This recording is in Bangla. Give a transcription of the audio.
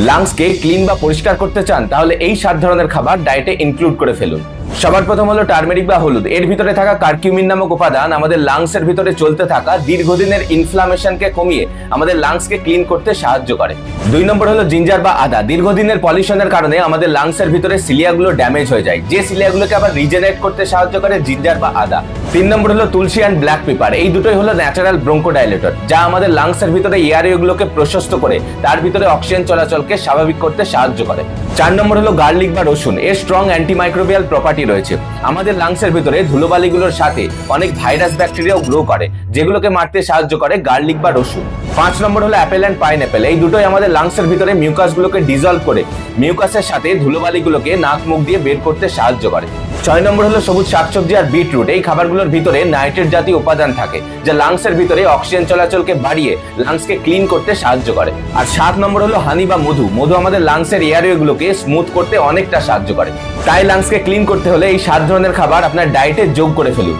লাংসকে ক্লিন বা পরিষ্কার করতে চান তাহলে এই 7 ধরনের খাবার ডায়েটে ইনক্লুড করে ফেলুন। সবার প্রথম হলো টার্মেরিক বা হলুদ। এর ভিতরে থাকা কারকিউমিন নামক উপাদান আমাদের লাংসের ভিতরে চলতে থাকা দীর্ঘদিনের ইনফ্লামেশনকে কমিয়ে আমাদের লাংসকে ক্লিন করতে সাহায্য করে। 2 নম্বর হলো জিঞ্জার বা আদা। দীর্ঘদিনের পলিউশনের কারণে আমাদের লাংসের ভিতরে সিলিয়াগুলো ড্যামেজ হয়ে যায়, যে সিলিয়াগুলোকে আবার রিজেনারেট করতে সাহায্য করে জিঞ্জার বা আদা। 3 নম্বর হলো তুলসী অ্যান্ড ব্ল্যাক পেপার। এই দুটোই হলো ন্যাচারাল ব্রঙ্কোডাইলেটর, যা আমাদের লাংসের ভিতরে এয়ারওয়েগুলোকে প্রশস্ত করে তার ভিতরে অক্সিজেন চলাচলকে স্বাভাবিক করতে সাহায্য করে। 4 নম্বর হলো গার্লিক বা রসুন। এর স্ট্রং অ্যান্টিমাইক্রোবিয়াল প্রপার্টি রয়েছে। আমাদের লাংসের ভিতরে ধুলোবালিগুলোর সাথে অনেক ভাইরাস ব্যাকটেরিয়াও গ্রো করে, যেগুলোকে মারতে সাহায্য করে গার্লিক বা রসুন। 5 নম্বর হলো অ্যাপেল অ্যান্ড পাইনঅ্যাপেল। এই দুটোই আমাদের লাংসের ভিতরে মিউকাসগুলোকে ডিজলভ করে মিউকাসের সাথে ধুলোবালিগুলোকে নাক মুখ দিয়ে বের করতে সাহায্য করে। 6 নম্বর হলো সবুজ শাকসবজি আর বিটরুট। এই খাবারগুলোর ভিতরে নাইট্রেট জাতীয় উপাদান থাকে, যা লাংসের ভিতরে অক্সিজেন চলাচলকে বাড়িয়ে লাংসকে ক্লিন করতে সাহায্য করে। আর 7 নম্বর হলো হানি বা মধু। মধু আমাদের লাংসের এয়ারওয়েগুলোকে স্মুথ করতে অনেকটা সাহায্য করে। তাই লাংসকে ক্লিন করতে হলে এই 7 ধরনের খাবার আপনার ডায়েটে যোগ করে ফেলুন।